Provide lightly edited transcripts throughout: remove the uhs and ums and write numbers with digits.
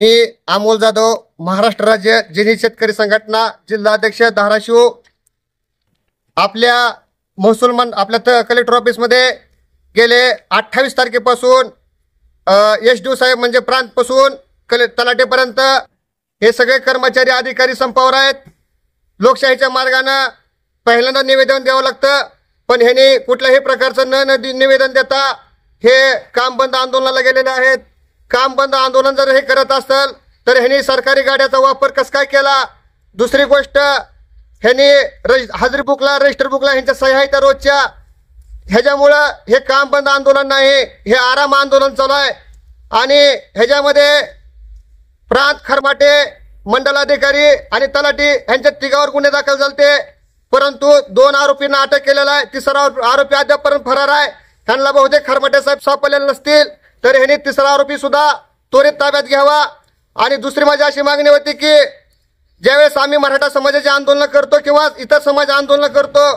मी अमोल जाधव, महाराष्ट्र राज्य जिनी शेतकरी संघटना जिल्हाध्यक्ष धाराशिव। आपल्या आपल्या कलेक्टर ऑफिस मध्ये गेले 28 तारखेपासून एसडीओ साहेब म्हणजे प्रांत पासून तलाठेपर्यंत हे सगळे कर्मचारी अधिकारी संपावर आहेत। लोकशाहीच्या मार्गाने पहिल्यांदा निवेदन द्यावं लागतं, पण ह्यांनी कुठल्याही प्रकारचं न निवेदन देता हे काम बंद आंदोलनाला गेलेले आहेत। काम बंद आंदोलन जर हे करत असेल तर ह्यांनी सरकारी गाड्याचा वापर कस काय केला। दुसरी गोष्ट, ह्यांनी हजरी बुकला रजिस्टर बुकला ह्यांच्या सह्या आहेत रोजच्या, ह्याच्यामुळं हे काम बंद आंदोलन नाही, हे आराम आंदोलन चालू आहे। आणि ह्याच्यामध्ये प्रांत खरमाटे मंडलाधिकारी आणि तलाठी यांच्या तिघावर गुन्हे दाखल झाले, परंतु 2 आरोपींना अटक केलेला आहे। तिसरा आरोपी अद्यापर्यंत फरार आहे। त्यांना बहुतेक खरमाटे साहेब सापडलेले नसतील, तर ह्यांनी तिसरा आरोपी सुद्धा त्वरित ताब्यात घ्यावा। आणि दुसरी माझी अशी मागणी होती की ज्यावेळेस आम्ही मराठा समाजाचे आंदोलन करतो किंवा इतर समाज आंदोलन करतो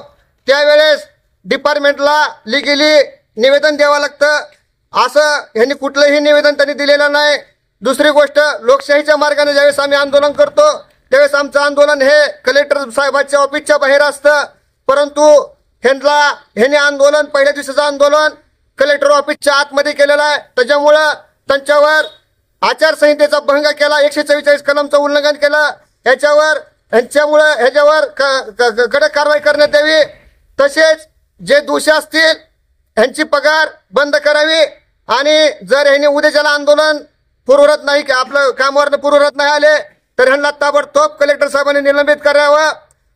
त्यावेळेस डिपार्टमेंटला लिगली निवेदन द्यावं लागतं, असं ह्यांनी कुठलंही निवेदन त्यांनी दिलेलं नाही। दुसरी गोष्ट, लोकशाहीच्या मार्गाने ज्यावेळेस आम्ही आंदोलन करतो त्यावेळेस आमचं आंदोलन हे कलेक्टर साहेबांच्या ऑफिसच्या बाहेर असतं, परंतु ह्यांनी आंदोलन पहिल्या दिवसाचं आंदोलन कलेक्टर ऑफिसच्या आतमध्ये केलेलं आहे। त्याच्यामुळं त्यांच्यावर आचारसंहितेचा भंग केला, 144 कलमचं उल्लंघन केलं, ह्याच्यावर कडक कारवाई करण्यात यावी। तसेच जे दोषी असतील ह्यांची पगार बंद करावी। आणि जर ह्यांनी उद्याच्याला आंदोलन पूर्वरत नाही की आपलं कामावर पूर्वरत नाही आले तर ह्यांना ताबडतोब कलेक्टर साहेबांनी निलंबित करावं।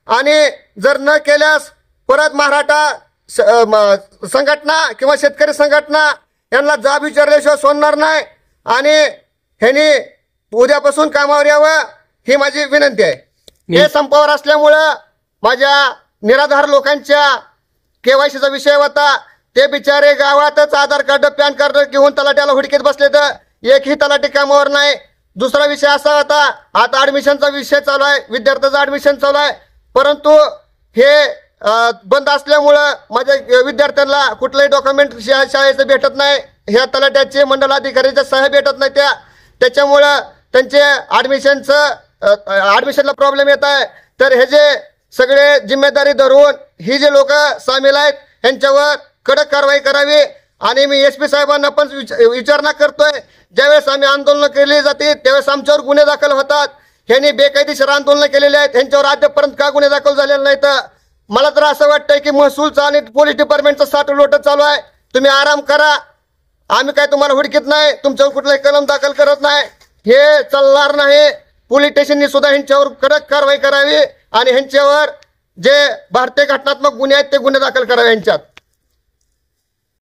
आणि जर न केल्यास परत मराठा संघटना किंवा शेतकरी संघटना यांना जाब विचारल्याशिवाय सोडणार नाही आणि ह्यांनी उद्यापासून कामावर यावं ही माझी विनंती आहे। हे संपावर असल्यामुळं माझ्या निराधार लोकांच्या केवायसीचा विषय होता, ते बिचारे गावातच आधार कार्ड पॅन कार्ड घेऊन तलाट्याला हुडकीत बसले, तर एकही तलाठी कामावर नाही। दुसरा विषय असा होता, आता ऍडमिशनचा विषय चालू आहे, विद्यार्थ्याचं ऍडमिशन चालू आहे, परंतु हे बंद असल्यामुळं माझ्या विद्यार्थ्यांना कुठलंही डॉक्युमेंट शाळेचं भेटत नाही, ह्या तलाट्याचे मंडलाधिकाऱ्याच्या सह्या भेटत नाही, त्याच्यामुळं त्यांचे ऍडमिशनला प्रॉब्लेम येत आहे। तर हे जे सगळे जिम्मेदारी धरून ही जे लोक सामील आहेत ह्यांच्यावर कडक कारवाई करावी। आणि मी एसपी साहेबांना पण विचारणा करतोय, ज्यावेळेस आम्ही आंदोलन केली जाते त्यावेळेस आमच्यावर गुन्हे दाखल होतात, ह्यांनी बेकायदेशीर आंदोलन केलेले आहेत, ह्यांच्यावर अद्यापर्यंत का गुन्हे दाखल झालेले नाहीत। मला तर असं वाटतंय की महसूलचा आणि पोलीस डिपार्टमेंटचा साठलोट चालू आहे, तुम्ही आराम करा, आम्ही काय तुम्हाला हुडकीत नाही, तुमच्यावर कुठलाही कलम दाखल करत नाही, हे चालणार नाही। पोलीस स्टेशननी सुद्धा ह्यांच्यावर कडक कारवाई करावी आणि ह्यांच्यावर जे भारतीय घटनात्मक गुन्हे आहेत ते गुन्हे दाखल करावे ह्यांच्यात।